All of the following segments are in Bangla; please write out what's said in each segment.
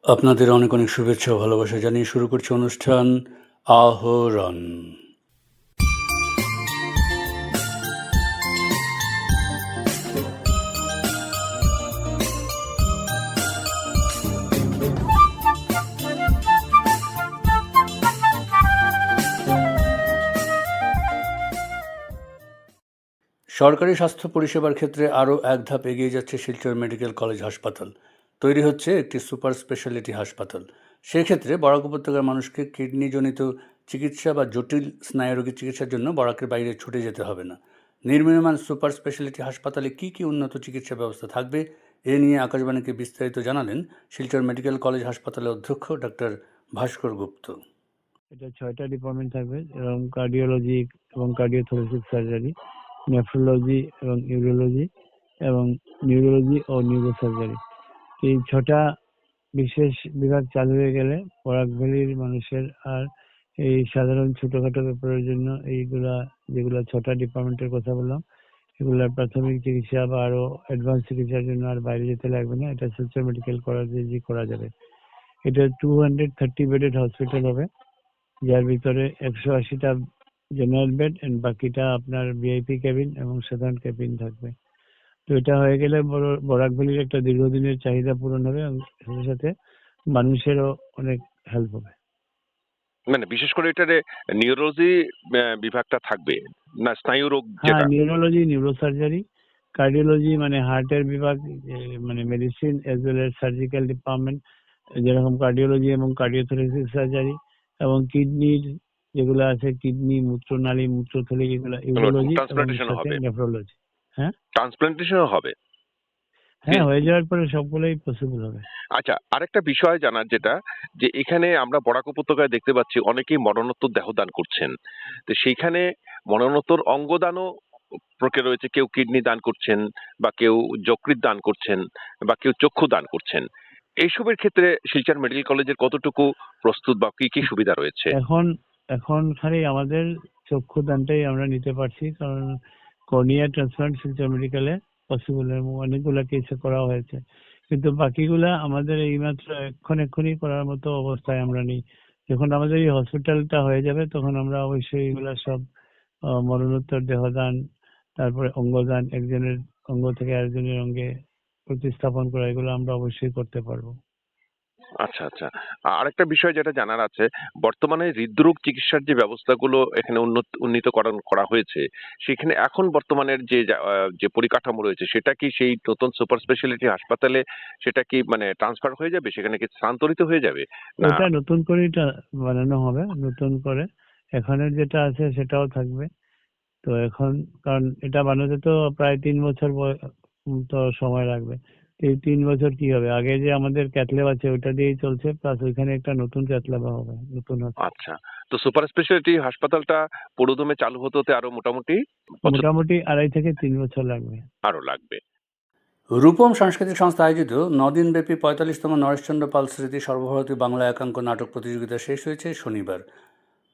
আপনাদের অনেক অনেক শুভেচ্ছা ও ভালোবাসা জানিয়ে শুরু করছি অনুষ্ঠান আহরণ। সরকারি স্বাস্থ্য পরিষেবার ক্ষেত্রে আরও এক ধাপ এগিয়ে যাচ্ছে শিলচর মেডিকেল কলেজ হাসপাতাল। তৈরি হচ্ছে একটি সুপার স্পেশালিটি হাসপাতাল। সেক্ষেত্রে বরাক উপত্যকার মানুষকে কিডনিজনিত চিকিৎসা বা জটিল স্নায়ুরোগী চিকিৎসার জন্য বরাকের বাইরে ছুটে যেতে হবে না। নির্মীয়মান সুপার স্পেশালিটি হাসপাতালে কী কী উন্নত চিকিৎসা ব্যবস্থা থাকবে, এ নিয়ে আকাশবাণীকে বিস্তারিত জানালেন শিলচর মেডিকেল কলেজ হাসপাতালের অধ্যক্ষ ডক্টর ভাস্কর গুপ্ত। এটা 6টা ডিপার্টমেন্ট থাকবে, এবং কার্ডিওলজি এবং কার্ডিওথোরাসিক সার্জারি, নেফ্রোলজি এবং ইউরোলজি এবং নিউরোলজি ও নিউরোসার্জারি। এই 6টা বিশেষ বিভাগ চালু হয়ে গেলে বরাক ভ্যালির মানুষের আর এই সাধারণ ছোটখাটো ব্যাপারের জন্য যেগুলা 6টা ডিপার্টমেন্টের কথা বললাম, এগুলার প্রাথমিক চিকিৎসা বা আরো অ্যাডভান্স চিকিৎসার জন্য আর বাইরে যেতে লাগবে না। এটা শিলচর মেডিকেল কলেজে করা যাবে। এটা 230 বেডেড হসপিটাল হবে, যার ভিতরে 180টা জেনারেল বেড এন্ড বাকিটা আপনার ভিআইপি ক্যাবিন এবং সাধারণ ক্যাবিন থাকবে। তো এটা হয়ে গেলে বরাক ভ্যালির একটা দীর্ঘদিনের চাহিদা পূরণ হবে এবং সাথে সাথে মানুষেরও অনেক হেল্প হবে। মানে বিশেষ করে এটারে নিউরোলজি বিভাগটা থাকবে না, স্নায়ু রোগ হ্যাঁ, যেটা? নিউরোলজি, নিউরোসার্জারি, কার্ডিওলজি মানে হার্টের বিভাগ, মানে medicine as well as surgical department, যেরকম কার্ডিওলজি এবং কার্ডিওথোরাসিক সার্জারি, এবং কিডনির যেগুলো আছে, কিডনি, মূত্রনালী, মূত্রথলি, এগুলো ইউরোলজি এবং ট্রান্সপ্লান্টেশন হবে? নেফ্রোলজি। হ্যাঁ ট্রান্সপ্লান্টেশন হবে? হ্যাঁ, হয়ে যাওয়ার পরে সবগুলোই পসিবল হবে। আচ্ছা, আরেকটা বিষয় জানার যেটা, যে এখানে আমরা বরাক উপত্যকায় দেখতে পাচ্ছি অনেকেই মরণোত্তর দেহদান করছেন। তো সেইখানে মরণোত্তর অঙ্গদানও প্রক্রিয়া রয়েছে। কেউ কিডনি দান করছেন, বা কেউ যকৃৎ দান করছেন, বা কেউ চক্ষু দান করছেন। এইসবের ক্ষেত্রে শিলচর মেডিকেল কলেজের কতটুকু প্রস্তুত বা কি কি সুবিধা রয়েছে? এখন খালি আমাদের চক্ষু দানটাই আমরা নিতে পারছি, কারণ কর্নিয়া ট্রান্সপ্লান্ট শিলচর মেডিকেলে পসিবল এবং অনেকগুলা কেসে করা হয়েছে, কিন্তু বাকিগুলা আমাদের এইমাত্র এক্ষুনি করার মতো অবস্থায় আমরা নেই। যখন আমাদের এই হসপিটালটা হয়ে যাবে তখন আমরা অবশ্যই এগুলা সব মরণোত্তর দেহদান, তারপরে অঙ্গদান, একজনের অঙ্গ থেকে আরেকজনের অঙ্গে প্রতিস্থাপন করা, এগুলো আমরা অবশ্যই করতে পারবো। আচ্ছা আচ্ছা, আরেকটা বিষয় যেটা জানার আছে, বর্তমানে হৃদরোগ চিকিৎসার যে ব্যবস্থাগুলো এখানে উন্নীতকরণ করা হয়েছে, সেখানে এখন বর্তমানের যে পরিকাঠামো রয়েছে, সেটা কি সেই নতুন সুপার স্পেশালিটি হাসপাতালে সেটা কি মানে ট্রান্সফার হয়ে যাবে, সেখানে কি স্থানান্তরিত হয়ে যাবে না? ওটা নতুন করে বানানো হবে, নতুন করে। এখানের যেটা আছে সেটাও থাকবে। তো এখন কারণ এটা বানাতে তো প্রায় 3 বছর তো সময় লাগবে। এই 3 বছর কি হবে, আগে যে আমাদের ক্যাথল্যাব আছে ওইটা দিয়েই চলছে, প্লাস ওইখানে একটা নতুন ক্যাথল্যাব হবে, নতুন আছে। আচ্ছা, তো সুপার স্পেশালিটি হাসপাতালটা পুরোদমে চালু হতে হতে আরো মোটামুটি 2.5 থেকে 3 বছর লাগবে। আরো লাগবে। রূপম সাংস্কৃতিক সংস্থা আয়োজিত 9 দিনব্যাপী 45তম নরেশচন্দ্র পাল স্মৃতি সর্বভারতীয় বাংলা একাঙ্ক নাটক প্রতিযোগিতা শেষ হয়েছে শনিবার।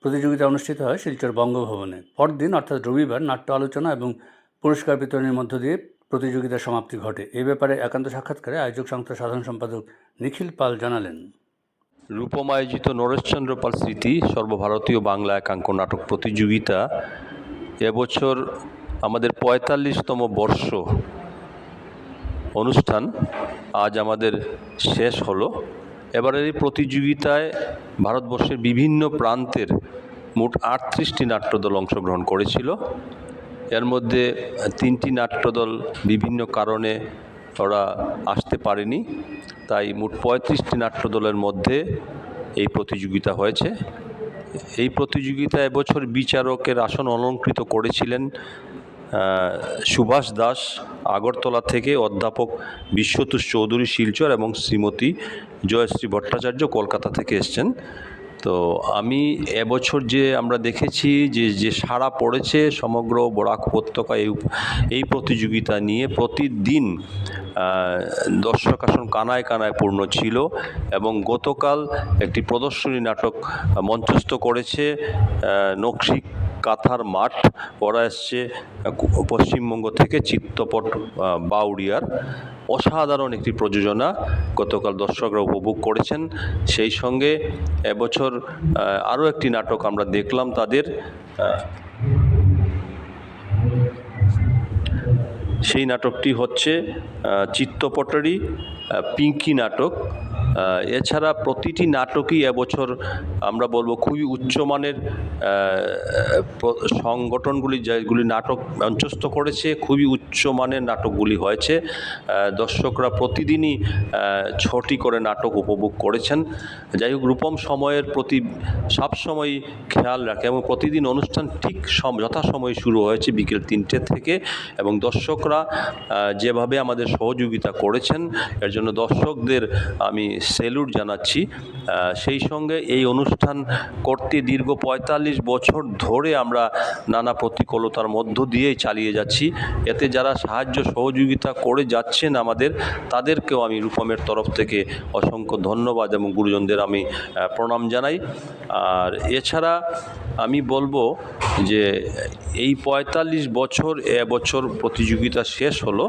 প্রতিযোগিতা অনুষ্ঠিত হয় শিলচর বঙ্গভবনে। পরদিন অর্থাৎ রবিবার নাট্য আলোচনা এবং পুরস্কার বিতরণের মধ্য দিয়ে প্রতিযোগিতার সমাপ্তি ঘটে। এ ব্যাপারে একান্ত সাক্ষাৎকারে আয়োজক সংস্থার সাধারণ সম্পাদক নিখিল পাল জানালেন, রূপম আয়োজিত নরেশচন্দ্র পাল স্মৃতি সর্বভারতীয় বাংলা একাঙ্ক নাটক প্রতিযোগিতা এবছর আমাদের 45তম বর্ষ অনুষ্ঠান আজ আমাদের শেষ হলো। এবারের এই প্রতিযোগিতায় ভারতবর্ষের বিভিন্ন প্রান্তের মোট 38টি নাট্যদল অংশগ্রহণ করেছিল। এর মধ্যে 3টি নাট্যদল বিভিন্ন কারণে ওরা আসতে পারেনি, তাই মোট 35টি নাট্যদলের মধ্যে এই প্রতিযোগিতা হয়েছে। এই প্রতিযোগিতা এবছর বিচারকের আসন অলঙ্কৃত করেছিলেন সুভাষ দাস আগরতলা থেকে, অধ্যাপক বিশ্বতোষ চৌধুরী শিলচর এবং শ্রীমতী জয়শ্রী ভট্টাচার্য কলকাতা থেকে এসছেন। তো আমি এবছর যে আমরা দেখেছি যে সাড়া পড়েছে সমগ্র বরাক উপত্যকা এই প্রতিযোগিতা নিয়ে, প্রতিদিন দর্শক আসন কানায় কানায় পূর্ণ ছিল। এবং গতকাল একটি প্রদর্শনী নাটক মঞ্চস্থ করেছে নকশি কাঁথার মাঠ। ওরা এসছে পশ্চিমবঙ্গ থেকে, চিত্তপট বাউরিয়ার। অসাধারণ একটি প্রযোজনা গতকাল দর্শকরা উপভোগ করেছেন। সেই সঙ্গে এবছর আরও একটি নাটক আমরা দেখলাম তাদের, সেই নাটকটি হচ্ছে চিত্তপটারি পিঙ্কি নাটক। এছাড়া প্রতিটি নাটকই এবছর আমরা বলবো খুবই উচ্চমানের সংগঠনগুলি যেগুলি নাটক মঞ্চস্থ করেছে, খুবই উচ্চমানের নাটকগুলি হয়েছে। দর্শকরা প্রতিদিনই 6টি করে নাটক উপভোগ করেছেন। যাই হোক, রূপম সময়ের প্রতি সবসময় খেয়াল রাখে এবং প্রতিদিন অনুষ্ঠান ঠিক যথাসময়ে শুরু হয়েছে বিকেল 3টে থেকে, এবং দর্শকরা যেভাবে আমাদের সহযোগিতা করেছেন এর জন্য দর্শকদের আমি স্যালুট জানাচ্ছি। সেই সঙ্গে এই অনুষ্ঠান করতে দীর্ঘ 45 বছর ধরে আমরা নানা প্রতিকূলতার মধ্য দিয়েই চালিয়ে যাচ্ছি। এতে যারা সাহায্য সহযোগিতা করে যাচ্ছেন আমাদের, তাদেরকেও আমি রূপমের তরফ থেকে অসংখ্য ধন্যবাদ এবং গুরুজনদের আমি প্রণাম জানাই। আর এছাড়া আমি বলবো যে এই 45 বছর এবছর প্রতিযোগিতা শেষ হলো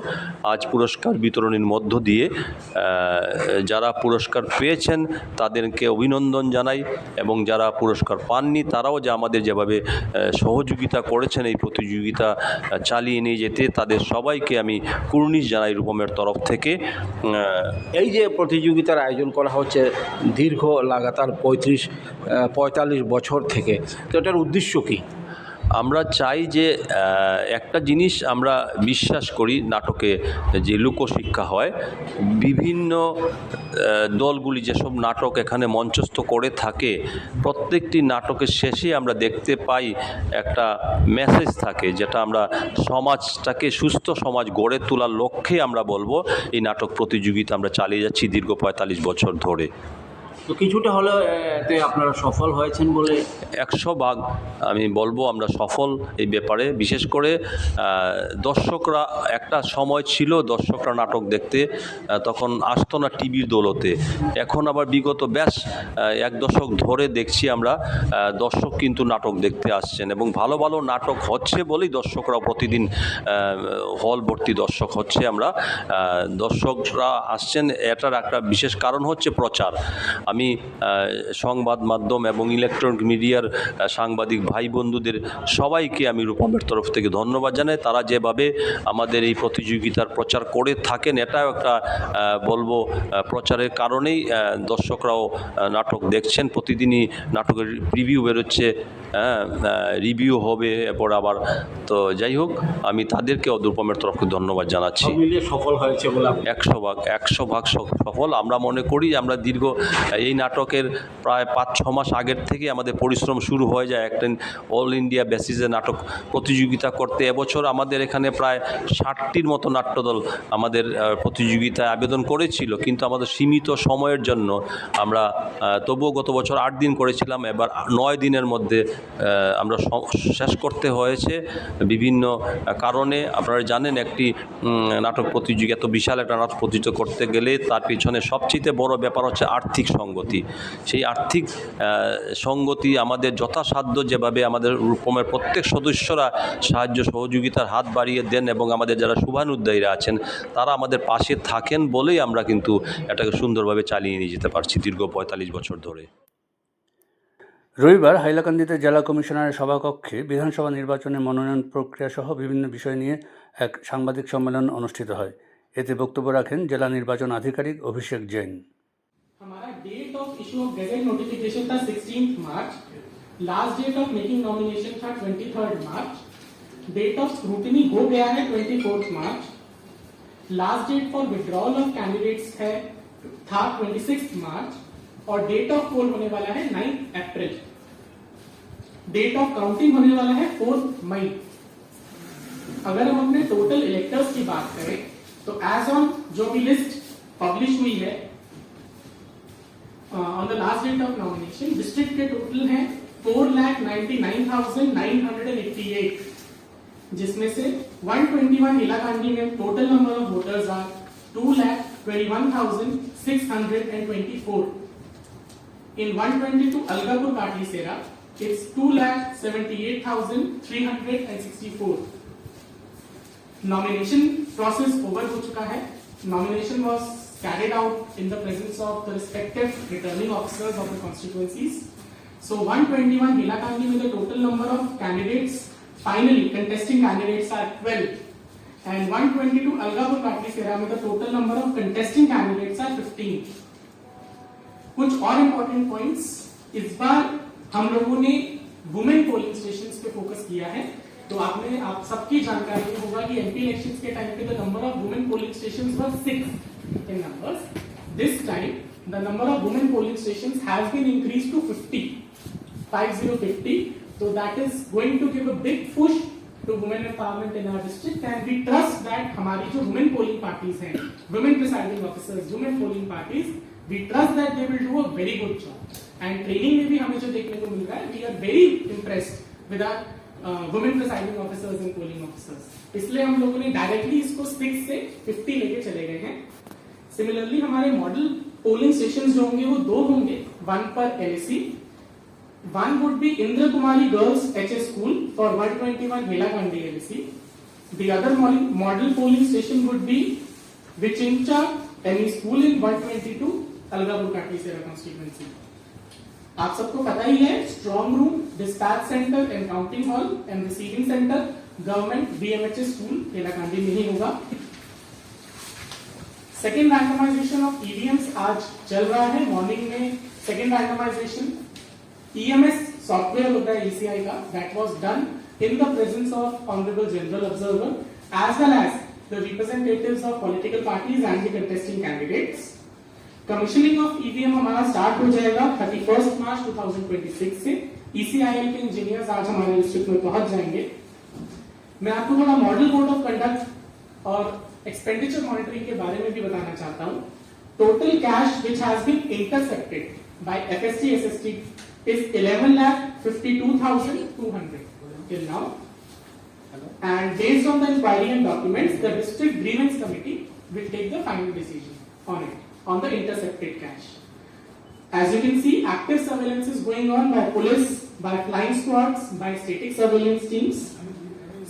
আজ পুরস্কার বিতরণের মধ্য দিয়ে। যারা পুরস্কার পেয়েছেন তাদেরকে অভিনন্দন জানাই, এবং যারা পুরস্কার পাননি তারাও যে আমাদের যেভাবে সহযোগিতা করেছেন এই প্রতিযোগিতা চালিয়ে নিয়ে যেতে, তাদের সবাইকে আমি কুর্নিশ জানাই রূপমের তরফ থেকে। এই যে প্রতিযোগিতার আয়োজন করা হচ্ছে দীর্ঘ লাগাতার 45 বছর থেকে, তো এটার উদ্দেশ্য কি? আমরা চাই যে একটা জিনিস আমরা বিশ্বাস করি, নাটকে যে লোকশিক্ষা হয়, বিভিন্ন দলগুলি যেসব নাটক এখানে মঞ্চস্থ করে থাকে প্রত্যেকটি নাটকের শেষে আমরা দেখতে পাই একটা মেসেজ থাকে, যেটা আমরা সমাজটাকে সুস্থ সমাজ গড়ে তোলার লক্ষ্যে আমরা বলবো এই নাটক প্রতিযোগিতা আমরা চালিয়ে যাচ্ছি দীর্ঘ 45 বছর ধরে। তো কিছুটা হলেও এতে আপনারা সফল হয়েছেন বলে 100% আমি বলবো আমরা সফল এই ব্যাপারে। বিশেষ করে দর্শকরা, একটা সময় ছিল দর্শকরা নাটক দেখতে তখন আসতো না টিভির দৌলতে, এখন আবার বিগত বেশ 1 দশক ধরে দেখছি আমরা দর্শক কিন্তু নাটক দেখতে আসছেন, এবং ভালো ভালো নাটক হচ্ছে বলেই দর্শকরা প্রতিদিন হল ভর্তি দর্শক হচ্ছে। আমরা দর্শকরা আসছেন, এটার একটা বিশেষ কারণ হচ্ছে প্রচার। আমি সংবাদ মাধ্যম এবং ইলেকট্রনিক মিডিয়ার সাংবাদিক ভাই বন্ধুদের সবাইকে আমি রূপমের তরফ থেকে ধন্যবাদ জানাই। তারা যেভাবে আমাদের এই প্রতিযোগিতার প্রচার করে থাকেন, এটাও একটা বলবো প্রচারের কারণেই দর্শকরাও নাটক দেখছেন। প্রতিদিনই নাটকের প্রিভিউ বেরোচ্ছে, রিভিউ হবে এরপর আবার। তো যাই হোক, আমি তাদেরকেও রূপমের তরফ থেকে ধন্যবাদ জানাচ্ছি। মিলিয়ে সফল হয়েছে বলে 100% সফল আমরা মনে করি। আমরা দীর্ঘ এই নাটকের প্রায় 5-6 মাস আগের থেকে আমাদের পরিশ্রম শুরু হয়ে যায় একটা অল ইন্ডিয়া বেসিসে নাটক প্রতিযোগিতা করতে। এবছর আমাদের এখানে প্রায় 60টির মতো নাট্যদল আমাদের প্রতিযোগিতায় আবেদন করেছিল, কিন্তু আমাদের সীমিত সময়ের জন্য আমরা তবুও গত বছর 8 দিন করেছিলাম, এবার 9 দিনের মধ্যে আমরা শেষ করতে হয়েছে বিভিন্ন কারণে। আপনারা জানেন একটি নাটক প্রতিযোগিতা, এত বিশাল একটা নাটক প্রতিযোগিতা করতে গেলে তার পিছনে সবচেয়ে বড় ব্যাপার হচ্ছে আর্থিক সঙ্গতি। সেই আর্থিক সঙ্গতি আমাদের যথাসাধ্য যেভাবে আমাদের রূপমের প্রত্যেক সদস্যরা সাহায্য সহযোগিতার হাত বাড়িয়ে দেন, এবং আমাদের যারা শুভানুদ্দায়ীরা আছেন তারা আমাদের পাশে থাকেন বলেই আমরা কিন্তু এটাকে সুন্দরভাবে চালিয়ে নিয়ে যেতে পারছি দীর্ঘ 45 বছর ধরে। রবিবার হাইলাকান্দিতে জেলা কমিশনারের সভাকক্ষে বিধানসভা নির্বাচনের মনোনয়ন প্রক্রিয়া সহ বিভিন্ন বিষয় নিয়ে এক সাংবাদিক সম্মেলন অনুষ্ঠিত হয়। এতে বক্তব্য রাখেন জেলা নির্বাচন আধিকারিক অভিষেক জৈন। हमारा date of issue of gazette notification था 16 March, last date of making nomination था 23 मार्च, डेट ऑफ स्क्रूटिनी हो गया है 24 March, last date for withdrawal of candidates था 26 मार्च, और डेट ऑफ पोल होने वाला है 9 अप्रैल। डेट ऑफ काउंटिंग होने वाला है 4 मई। अगर हम अपने टोटल इलेक्टर्स की बात करें तो एज ऑन जो भी लिस्ट पब्लिश हुई है on the last date of nomination, district के टोटल हैं 4,99,988, जिसमें से 121 इलाकांडी में total number of voters are 2,21,624. In 122 Algapur Katlicherra, it's 2,78,364. Nomination process over हो चुका है। nomination was carried out in the presence of the respective returning officers of the constituencies. So 121 Hailakandi with the total number of candidates, finally contesting candidates are 12. And 122 Algapur Patlisera with the total number of contesting candidates are 15. कुछ और इम्पोर्टेंट पॉइंट्स, इस बार हम लोगों ने वुमेन पोलिंग स्टेशंस पे फोकस किया है। तो आप सबकी जानकारी होगा कि एमपी इलेक्शंस के टाइम पे the number of women polling stations were 6 in numbers. This time the number of women polling stations has been increased to 50. So that is going to give a big push to women empowerment in our district, and we trust that हमारी जो women polling parties हैं, women presiding officers, women polling parties, we trust that they will do a very good job. And training में भी हमें जो देखने को मिल रहा है, we are very impressed with our women presiding officers and polling officers. इसलिए हम लोगों ने डायरेक्टली इसको 6 से 50 लेके चले गए हैं। सिमिलरली हमारे मॉडल पोलिंग स्टेशन जो होंगे वो 2 होंगे, 1 पर LAC. One would be Indra Kumari Girls HS School for 121 Hailakandi LAC. The other model polling station would be Vichincha ME School in 122 Algapur Patlisera constituency. आप सबको पता ही है, strong room, dispatch centre and counting hall and receiving centre government BMHS school Hailakandi में ही होगा। सेकेंड रैंडमाइजेशन ऑफ EVMs आज चल रहा है, मॉर्निंग में सेकेंड रैंडमाइजेशन EMS सॉफ्टवेयर होता है ECI का, that was done in the presence of honourable general observer as well as the representatives of political parties and the contesting candidates. Commissioning of EVM हमारा स्टार्ट हो जाएगा 31 मार्च 2026 से। ECIL के इंजीनियर्स आज हमारे डिस्ट्रिक्ट में पहुंच जाएंगे। मैं आपको थोड़ा मॉडल कोड ऑफ कंडक्ट और एक्सपेंडिचर मॉनिटरिंग के बारे में भी बताना चाहता हूं। Total cash which has been intercepted by FST SST is 11,52,200 till now. And based on the inquiry and documents, the district grievance committee will take the final decision on it, on the intercepted cash. As you can see, active surveillance is going on by police, by flying squads, by static surveillance teams.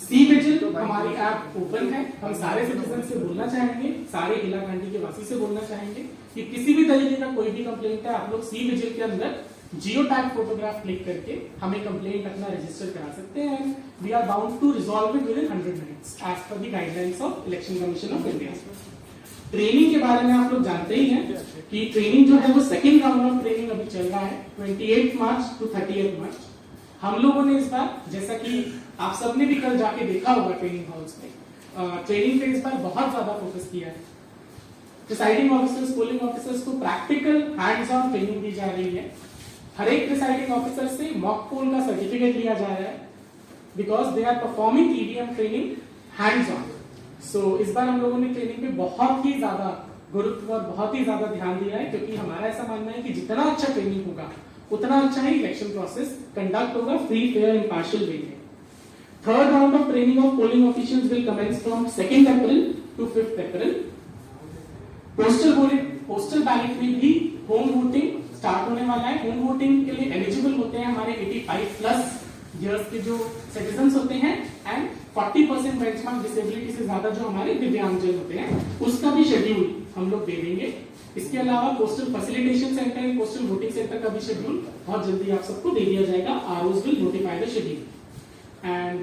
C-Vigil हमारी ऐप ओपन है, हम सारे सिटीजन से बोलना चाहेंगे, सारे हैलाकंदी के वासी से बोलना चाहेंगे कि किसी भी तरीके का कोई भी कंप्लेंट है, आप लोग C-Vigil के अंदर जियो टैग फोटोग्राफ क्लिक करके हमें कंप्लेंट अपना रजिस्टर करा सकते हैं। We are bound to resolve it within 100 minutes as per the guidelines of election commission of India. Training के बारे में आप लोग जानते ही हैं कि ट्रेनिंग जो है वो सेकेंड राउंड ऑफ ट्रेनिंग अभी चल रहा है 28 मार्च टू 30 मार्च। हम लोगों ने इस बार, जैसा कि आप सबने भी कल जाके देखा होगा ट्रेनिंग हॉल्स में, ट्रेनिंग पे इस बार बहुत ज्यादा फोकस किया है। प्रिसाइडिंग ऑफिसर्स, पोलिंग ऑफिसर्स को प्रैक्टिकल हैंड्स ऑन ट्रेनिंग दी जा रही है। हर एक प्रिसाइडिंग ऑफिसर से मॉक पोल का सर्टिफिकेट लिया जा रहा है because they are performing EVM training hands on. So इस बार हम लोगों ने ट्रेनिंग पे बहुत ही ज्यादा गुरुत्व और बहुत ही ज्यादा ध्यान दिया है, क्योंकि हमारा ऐसा मानना है कि जितना अच्छा ट्रेनिंग होगा उतना अच्छा ही इलेक्शन प्रोसेस कंडक्ट होगा फ्री, फेयर, इम्पार्शियल वे में। Third round of training of polling officials will commence from 2 April to 5 April. Postal ballot में भी होम वोटिंग स्टार्ट होने वाला है। होम वोटिंग के लिए एलिजिबल होते हैं हमारे 85+ इयर्स के जो सिटीजन्स होते हैं एंड 40% बेंचमार्क डिसेबिलिटी से ज्यादा जो हमारे दिव्यांगजन होते हैं, उसका भी शेड्यूल हम लोग दे देंगे। इसके अलावा postal facilitation centre and postal voting centre का भी शेड्यूल बहुत जल्दी आप सबको दे दिया जाएगा। ROs will notify the schedule and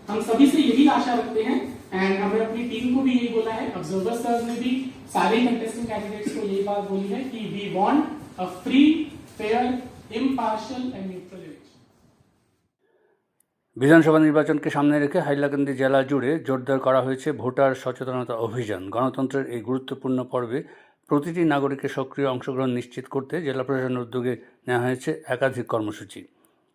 हम सभी से यही आशा रखते हैं एंड हमें अपनी टीम को भी यही बोला है, ऑब्जर्वर सर्स ने भी सारे कंटेस्टिंग कैंडिडेट्स को यही बात बोली है कि we want a free, fair, impartial and neutral election. বিধানসভা নির্বাচনকে সামনে রেখে হাইলাকান্দি জেলা জুড়ে জোরদার করা হয়েছে ভোটার সচেতনতা অভিযান। গণতন্ত্রের এই গুরুত্বপূর্ণ পর্বে প্রতিটি নাগরিকের সক্রিয় অংশগ্রহণ নিশ্চিত করতে জেলা প্রশাসনের উদ্যোগে নেওয়া হয়েছে একাধিক কর্মসূচি।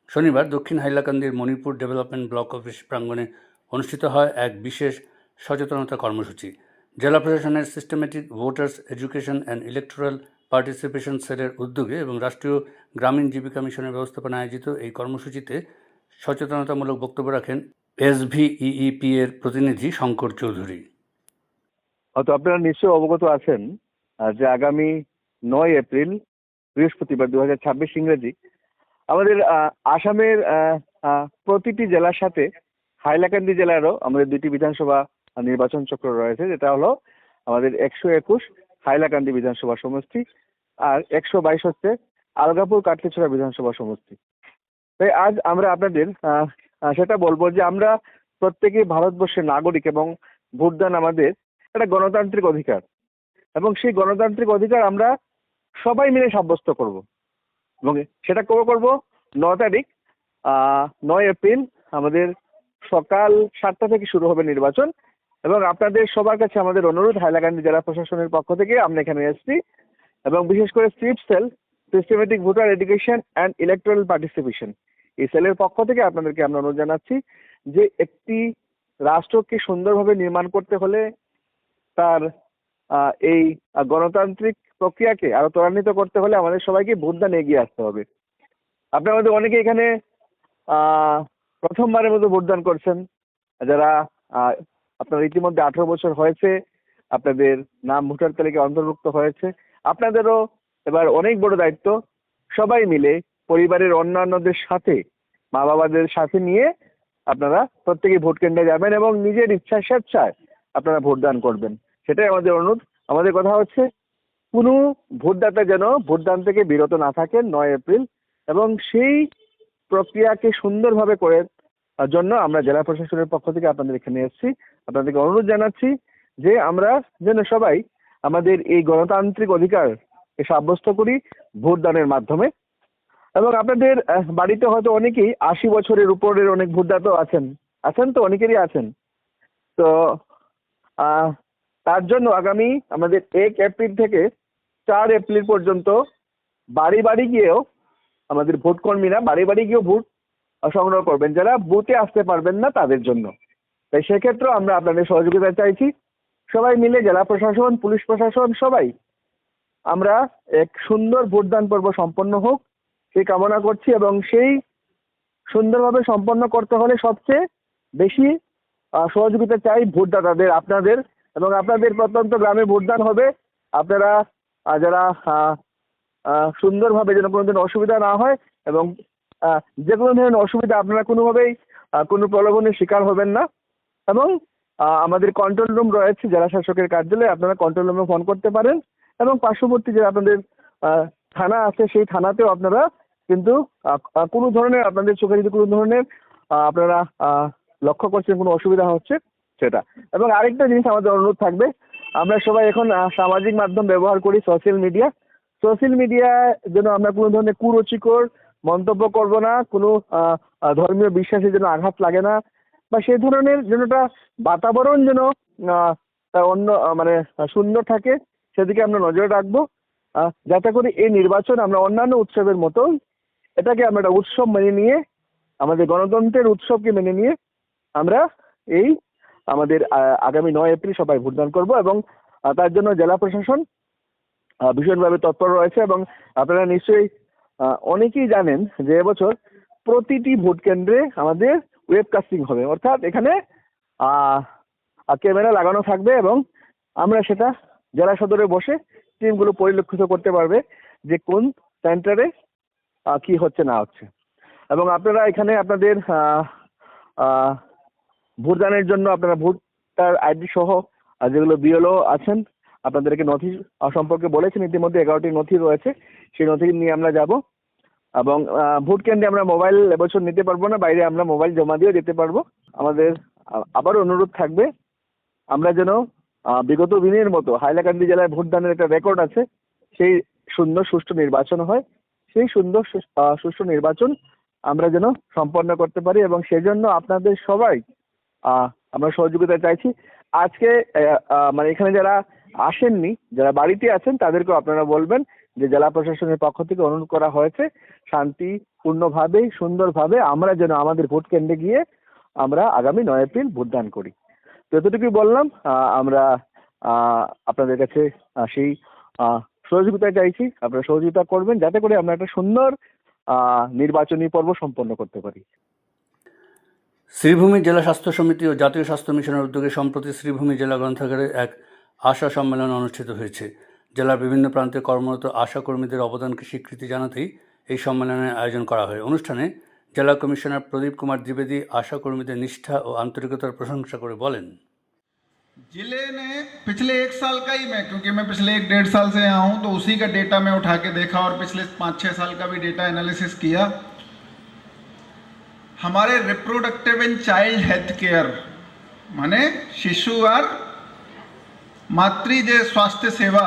শনিবার দক্ষিণ হাইলাকান্দির মণিপুর ডেভেলপমেন্ট ব্লক অফিস প্রাঙ্গণে অনুষ্ঠিত হয় এক বিশেষ সচেতনতা কর্মসূচি। জেলা প্রশাসনের systematic voters education and electoral participation সেলের উদ্যোগে এবং রাষ্ট্রীয় গ্রামীণ জীবিকা মিশনের ব্যবস্থাপনায় আয়োজিত এই কর্মসূচিতে সচেতনতামূলক বক্তব্য রাখেন SVEEP এর প্রতিনিধি শঙ্কর চৌধুরী। হয়তো আপনারা নিশ্চয়ই অবগত আছেন যে আগামী 9 এপ্রিল বৃহস্পতিবার 2026 ইংরেজি আমাদের আসামের প্রতিটি জেলার সাথে হাইলাকান্দি জেলারও আমাদের 2টি বিধানসভা নির্বাচন চক্র রয়েছে, যেটা হলো আমাদের 121 হাইলাকান্দি বিধানসভা সমষ্টি, আর 122 হচ্ছে আলগাপুর কাটলিছড়া বিধানসভা সমষ্টি। তাই আজ আমরা আপনাদের সেটা বলবো যে আমরা প্রত্যেকেই ভারতবর্ষের নাগরিক এবং ভোটদান আমাদের একটা গণতান্ত্রিক অধিকার, এবং সেই গণতান্ত্রিক অধিকার আমরা সবাই মিলে সাব্যস্ত করব, এবং সেটা কবে করবো? 9 তারিখ 9 এপ্রিল আমাদের সকাল 7টা থেকে শুরু হবে নির্বাচন। এবং আপনাদের সবার কাছে আমাদের অনুরোধ, হাইলাকান্দি জেলা প্রশাসনের পক্ষ থেকে আমরা এখানে এসেছি, এবং বিশেষ করে SVEEP cell, systematic voter education and electoral participation, এই সেলের পক্ষ থেকে আপনাদেরকে আমরা অনুরোধ জানাচ্ছি যে একটি রাষ্ট্রকে সুন্দরভাবে নির্মাণ করতে হলে তার এই গণতান্ত্রিক প্রক্রিয়াকে আরো ত্বরান্বিত করতে হলে আমাদের সবাইকে ভোটদান এগিয়ে আসতে হবে। আপনার মধ্যে অনেকে এখানে প্রথমবারের মতো ভোটদান করছেন, যারা আপনার ইতিমধ্যে 18 বছর হয়েছে, আপনাদের নাম ভোটার তালিকায় অন্তর্ভুক্ত হয়েছে, আপনাদেরও এবার অনেক বড় দায়িত্ব। সবাই মিলে পরিবারের অন্যান্যদের সাথে, মা বাবাদের সাথে নিয়ে আপনারা প্রত্যেকে ভোট কেন্দ্রে যাবেন এবং নিজের ইচ্ছা স্বেচ্ছায় আপনারা ভোটদান করবেন, সেটাই আমাদের অনুরোধ। আমাদের কথা হচ্ছে কোনো ভোটদাতা যেন ভোটদান থেকে বিরত না থাকেন 9 এপ্রিল, এবং সেই প্রক্রিয়াকে সুন্দরভাবে করে জন্য আমরা জেলা প্রশাসনের পক্ষ থেকে আপনাদের এখানে এসেছি। আপনাদেরকে অনুরোধ জানাচ্ছি যে আমরা যেন সবাই আমাদের এই গণতান্ত্রিক অধিকার সাব্যস্ত করি ভোটদানের মাধ্যমে। এবং আপনাদের বাড়িতে হয়তো অনেকেই 80 বছরের উপরের অনেক ভোটদাতাও আছেন তো অনেকেরই আছেন। তো তার জন্য আগামী আমাদের 1 এপ্রিল থেকে 4 এপ্রিল পর্যন্ত বাড়ি বাড়ি গিয়েও আমাদের ভোট কর্মীরা বাড়ি বাড়ি গিয়েও ভোট সংগ্রহ করবেন, যারা বুথে আসতে পারবেন না তাদের জন্য। তাই সেক্ষেত্রে আমরা আপনাদের সহযোগিতা চাইছি। সবাই মিলে জেলা প্রশাসন, পুলিশ প্রশাসন সবাই আমরা এক সুন্দর ভোটদান পর্ব সম্পন্ন হোক সেই কামনা করছি, এবং সেই সুন্দরভাবে সম্পন্ন করতে হলে সবচেয়ে বেশি সহযোগিতা চাই ভোটদাতাদের, আপনাদের। এবং আপনাদের প্রত্যন্ত গ্রামে ভোটদান হবে, আপনারা যারা সুন্দরভাবে যেন কোনোদিন অসুবিধা না হয়, এবং যে কোনো ধরনের অসুবিধা আপনারা কোনোভাবেই কোনো প্রলোভনের শিকার হবেন না। এবং আমাদের কন্ট্রোল রুম রয়েছে জেলা শাসকের কার্যালয়ে, আপনারা কন্ট্রোল রুমে ফোন করতে পারেন, এবং পার্শ্ববর্তী যে আপনাদের থানা আছে সেই থানাতেও আপনারা কিন্তু কোনো ধরনের আপনাদের চোখে যদি কোনো ধরনের আপনারা লক্ষ্য করছেন কোনো অসুবিধা হচ্ছে সেটা। এবং আরেকটা জিনিস আমাদের অনুরোধ থাকবে, আমরা সবাই এখন সামাজিক মাধ্যম ব্যবহার করি, সোশ্যাল মিডিয়া যেন আমরা কোনো ধরনের কুরুচিকর মন্তব্য করব না, কোনো ধর্মীয় বিশ্বাসে যেন আঘাত লাগে না, বা সেই ধরনের যেন একটা বাতাবরণ যেন অন্য মানে সুন্দর থাকে, সেদিকে আমরা নজর রাখবো, যাতে করে এই নির্বাচন আমরা অন্যান্য উৎসবের মতো এটাকে আমরা একটা উৎসব মেনে নিয়ে, আমাদের গণতন্ত্রের উৎসবকে মেনে নিয়ে আমরা এই আমাদের আগামী 9 এপ্রিল সবাই ভোটদান করব। এবং তার জন্য জেলা প্রশাসন ভীষণভাবে তৎপর রয়েছে। এবং আপনারা নিশ্চয়ই অনেকেই জানেন যে এবছর প্রতিটি ভোট কেন্দ্রে আমাদের ওয়েবকাস্টিং হবে, অর্থাৎ এখানে ক্যামেরা লাগানো থাকবে, এবং আমরা সেটা জেলা সদরে বসে টিমগুলো পরিলক্ষিত করতে পারবে যে কোন সেন্টারে কি হচ্ছে না হচ্ছে। এবং আপনারা এখানে আপনাদের ভোটদানের জন্য আপনারা ভোটার আইডি সহ যেগুলো বিএলও আছেন আপনাদেরকে নথি সম্পর্কে বলেছেন, ইতিমধ্যে 11টি নথি রয়েছে, সেই নথি নিয়ে আমরা যাব। এবং ভোট কেন্দ্রে আমরা মোবাইল এবছর নিতে পারবো না, বাইরে আমরা মোবাইল জমা দিয়ে যেতে পারবো। আমাদের আবারও অনুরোধ থাকবে আমরা যেন বিগত দিনের মতো হাইলাকান্দি জেলায় ভোটদানের একটা রেকর্ড আছে, সেই সুন্দর সুষ্ঠু নির্বাচন হয়, সেই সুন্দর সুষ্ঠু নির্বাচন আমরা যেন সম্পন্ন করতে পারি। এবং সেজন্য আপনাদের সবাই আমরা সহযোগিতা চাইছি। আজকে মানে এখানে যারা আসেননি, যারা বাড়িতে আছেন, তাদেরকেও আপনারা বলবেন যে জেলা প্রশাসনের পক্ষ থেকে অনুরোধ করা হয়েছে শান্তিপূর্ণভাবে সুন্দরভাবে আমরা যেন আমাদের ভোট কেন্দ্রে গিয়ে আমরা আগামী 9 এপ্রিল ভোটদান করি। তো এতটুকুই বললাম। আমরা আপনাদের কাছে সেই সহযোগিতা চাইছি, আপনারা সহযোগিতা করবেন যাতে করে আমরা একটা সুন্দর নির্বাচনী পর্ব সম্পন্ন করতে পারি। শ্রীভূমি জেলা স্বাস্থ্য সমিতি ও জাতীয় স্বাস্থ্য মিশনের উদ্যোগে সম্প্রতি শ্রীভূমি জেলা গ্রন্থাগারে এক আশা সম্মেলন অনুষ্ঠিত হয়েছে। জেলার বিভিন্ন প্রান্তে কর্মরত আশা কর্মীদের অবদানকে স্বীকৃতি জানাতেই এই সম্মেলনের আয়োজন করা হয়। অনুষ্ঠানে জেলা কমিশনার প্রদীপ কুমার দ্বিবেদী আশা কর্মীদের নিষ্ঠা ও আন্তরিকতার প্রশংসা করে বলেন, जिले ने पिछले 1 साल का ही, मैं क्योंकि मैं पिछले 1-1.5 साल से यहाँ हूँ, तो उसी का डेटा मैं उठा के देखा और पिछले 5-6 साल का भी डेटा एनालिसिस किया। हमारे reproductive and child health care माने शिशु और मातृ स्वास्थ्य सेवा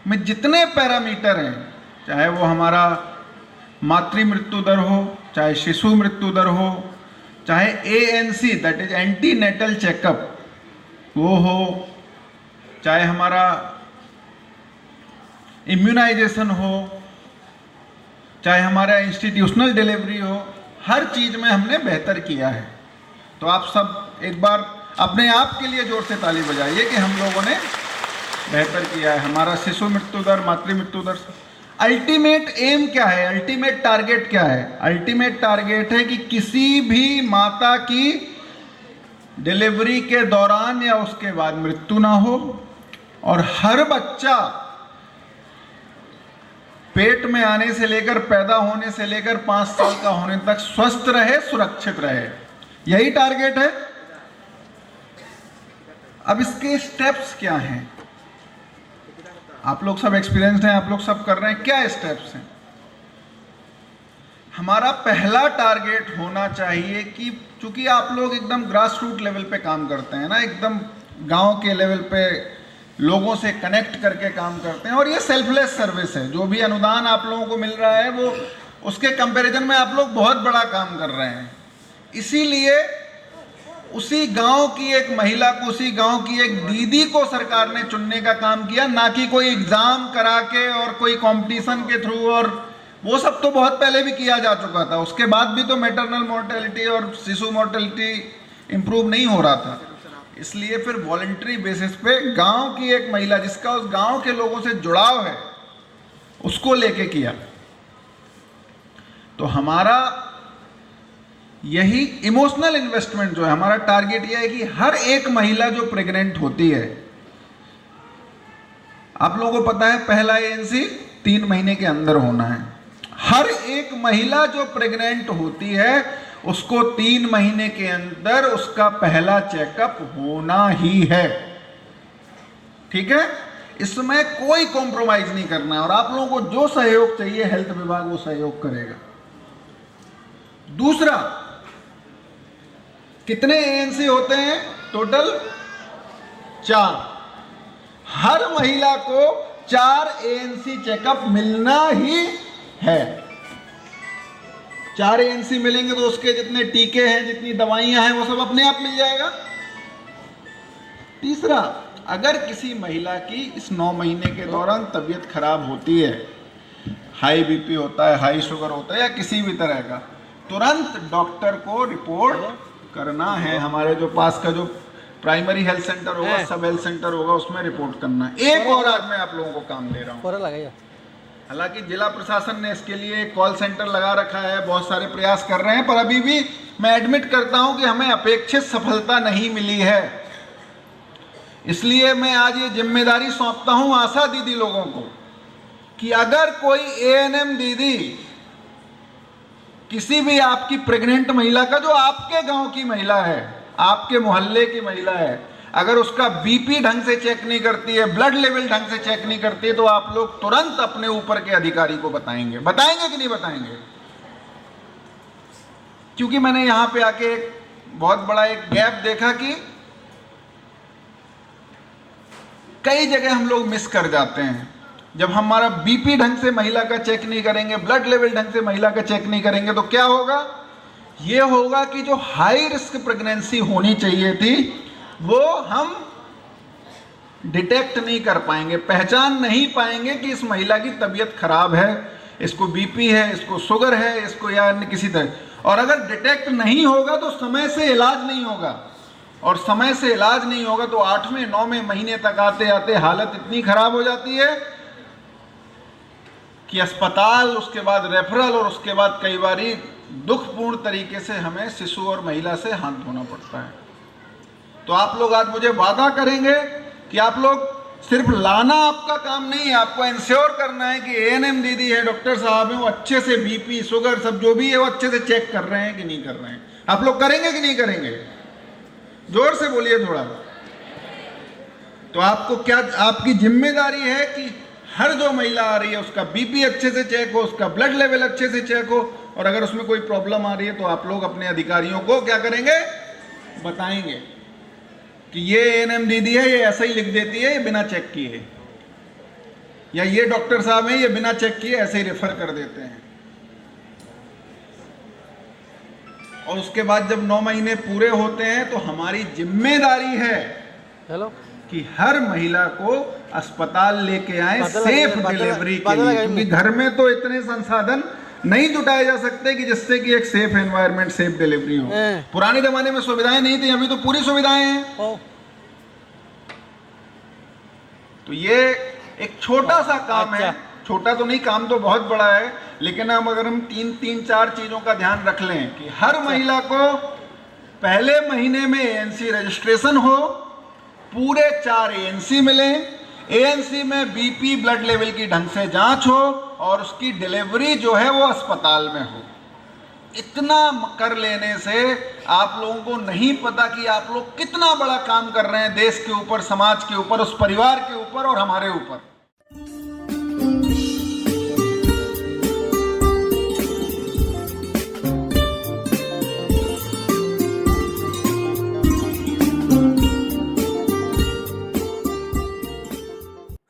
में जितने पैरामीटर हैं, चाहे वो हमारा मातृ मृत्यु दर हो, चाहे शिशु मृत्यु दर हो, चाहे ANC that is antenatal checkup वो हो, चाहे हमारा इम्यूनाइजेशन हो, चाहे हमारा इंस्टीट्यूशनल डिलीवरी हो, हर चीज़ में हमने बेहतर किया है। तो आप सब एक बार अपने आप के लिए जोर से ताली बजाइए कि हम लोगों ने बेहतर किया है। हमारा शिशु मृत्यु दर, मातृ मृत्यु दर, अल्टीमेट एम क्या है, अल्टीमेट टारगेट क्या है? अल्टीमेट टारगेट है कि किसी भी माता की डिलीवरी के दौरान या उसके बाद मृत्यु ना हो और हर बच्चा पेट में आने से लेकर, पैदा होने से लेकर 5 साल का होने तक स्वस्थ रहे, सुरक्षित रहे। यही टारगेट है। अब इसके स्टेप्स क्या हैं? आप लोग सब एक्सपीरियंस्ड हैं, आप लोग सब कर रहे हैं। क्या स्टेप्स हैं? हमारा पहला टारगेट होना चाहिए कि चूंकि आप लोग एकदम ग्रास रूट लेवल पे काम करते हैं ना, एकदम गांव के लेवल पे लोगों से कनेक्ट करके काम करते हैं, और ये सेल्फलेस सर्विस है। जो भी अनुदान आप लोगों को मिल रहा है वो उसके कंपैरिजन में आप लोग बहुत बड़ा काम कर रहे हैं। इसीलिए उसी गांव की एक महिला को, उसी गांव की एक दीदी को सरकार ने चुनने का काम किया, ना कि कोई एग्जाम करा के और कोई कंपटीशन के थ्रू, और वो सब तो बहुत पहले भी किया जा चुका था। उसके बाद भी तो मैटरनल मोर्टेलिटी और शिशु मोर्टेलिटी इंप्रूव नहीं हो रहा था। इसलिए फिर वॉलंटरी बेसिस पे गांव की एक महिला जिसका उस गांव के लोगों से जुड़ाव है उसको लेके किया। तो हमारा यही इमोशनल इन्वेस्टमेंट जो है, हमारा टारगेट यह है कि हर एक महिला जो प्रेग्नेंट होती है, आप लोगों को पता है पहला ANC 3 महीने के अंदर होना है। हर एक महिला जो प्रेग्नेंट होती है उसको 3 महीने के अंदर उसका पहला चेकअप होना ही है। ठीक है? इसमें कोई कॉम्प्रोमाइज नहीं करना है, और आप लोगों को जो सहयोग चाहिए हेल्थ विभाग वो सहयोग करेगा। दूसरा, कितने ANC होते हैं टोटल? 4। हर महिला को 4 ANC चेकअप मिलना ही है। 4 ANC मिलेंगे तो उसके जितने टीके हैं, जितनी दवाइयां हैं, वो सब अपने आप मिल जाएगा। तीसरा, अगर किसी महिला की इस 9 महीने के दौरान तबीयत खराब होती है, हाई BP होता है, हाई शुगर होता है या किसी भी तरह का, तुरंत डॉक्टर को रिपोर्ट करना है। हमारे जो पास का जो प्राइमरी हेल्थ सेंटर होगा, सब हेल्थ सेंटर होगा, उसमें रिपोर्ट करना है। एक और आज मैं आप लोगों को काम दे रहा हूँ। हालांकि जिला प्रशासन ने इसके लिए एक कॉल सेंटर लगा रखा है, बहुत सारे प्रयास कर रहे हैं, पर अभी भी मैं एडमिट करता हूं कि हमें अपेक्षित सफलता नहीं मिली है। इसलिए मैं आज ये जिम्मेदारी सौंपता हूं आशा दीदी लोगों को कि अगर कोई ANM दीदी किसी भी आपकी प्रेग्नेंट महिला का, जो आपके गांव की महिला है, आपके मोहल्ले की महिला है, अगर उसका BP ढंग से चेक नहीं करती है, ब्लड लेवल ढंग से चेक नहीं करती है, तो आप लोग तुरंत अपने ऊपर के अधिकारी को बताएंगे। बताएंगे कि नहीं बताएंगे? क्योंकि मैंने यहां पे आके एक बहुत बड़ा एक गैप देखा कि कई जगह हम लोग मिस कर जाते हैं। जब हमारा BP ढंग से महिला का चेक नहीं करेंगे, ब्लड लेवल ढंग से महिला का चेक नहीं करेंगे, तो क्या होगा? ये होगा कि जो हाई रिस्क प्रेगनेंसी होनी चाहिए थी वो हम डिटेक्ट नहीं कर पाएंगे, पहचान नहीं पाएंगे कि इस महिला की तबीयत खराब है, इसको BP है, इसको शुगर है, इसको या अन्य किसी तरह। और अगर डिटेक्ट नहीं होगा तो समय से इलाज नहीं होगा, और समय से इलाज नहीं होगा तो 8वें 9वें महीने तक आते आते हालत इतनी खराब हो जाती है कि अस्पताल, उसके बाद रेफरल, और उसके बाद कई बारी दुखपूर्ण तरीके से हमें शिशु और महिला से हाथ धोना पड़ता है। तो आप लोग आज मुझे वादा करेंगे कि आप लोग सिर्फ लाना आपका काम नहीं है, आपको इंश्योर करना है कि ANM दीदी है, डॉक्टर साहब हैं, वो अच्छे से BP शुगर सब जो भी है वो अच्छे से चेक कर रहे हैं कि नहीं कर रहे हैं। आप लोग करेंगे कि नहीं करेंगे? जोर से बोलिए थोड़ा। तो आपको क्या, आपकी जिम्मेदारी है कि हर जो महिला आ रही है उसका बीपी अच्छे से चेक हो, उसका ब्लड लेवल अच्छे से चेक हो, और अगर उसमें कोई प्रॉब्लम आ रही है तो आप लोग अपने अधिकारियों को क्या करेंगे, बताएंगे कि ये एएनएम दीदी है, ये ऐसा ही लिख देती है, ये बिना चेक किए, या ये डॉक्टर साहब हैं, ये बिना चेक किए ऐसे ही रेफर कर देते हैं। और उसके बाद जब 9 महीने पूरे होते हैं तो हमारी जिम्मेदारी है कि हर महिला को अस्पताल लेके आए सेफ डिलीवरी के लिए, क्योंकि घर में तो इतने संसाधन नहीं जुटाए जा सकते कि जिससे कि एक सेफ एनवायरनमेंट, सेफ डिलीवरी हो। पुराने जमाने में सुविधाएं नहीं थी, अभी तो पूरी सुविधाएं हैं। तो ये एक छोटा सा काम है, छोटा तो नहीं, काम तो बहुत बड़ा है, लेकिन अगर हम तीन चार चीजों का ध्यान रख लें कि हर महिला को पहले महीने में एएनसी रजिस्ट्रेशन हो, पूरे 4 एएनसी मिले, एएनसी में बीपी ब्लड लेवल की ढंग से जांच हो, और उसकी डिलीवरी जो है वो अस्पताल में हो। इतना कर लेने से आप लोगों को नहीं पता कि आप लोग कितना बड़ा काम कर रहे हैं देश के ऊपर, समाज के ऊपर, उस परिवार के ऊपर और हमारे ऊपर।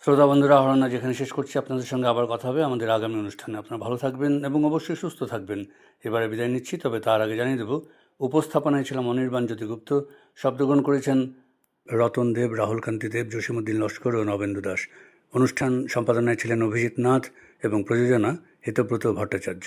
শ্রোতা বন্ধুরা, হরনা যেখানে শেষ করছি, আপনাদের সঙ্গে আবার কথা হবে আমাদের আগামী অনুষ্ঠানে। আপনারা ভালো থাকবেন এবং অবশ্যই সুস্থ থাকবেন। এবারে বিদায় নিচ্ছি, তবে তার আগে জানিয়ে দেব, উপস্থাপনায় ছিলাম অনির্বাণ জ্যোতিগুপ্ত, শব্দগ্রহণ করেছেন রতন দেব, রাহুল কান্তি দেব, জসীমউদ্দিন লস্কর ও নবেন্দু দাস। অনুষ্ঠান সম্পাদনায় ছিলেন অভিজিৎ নাথ এবং প্রযোজনা হিতব্রত ভট্টাচার্য।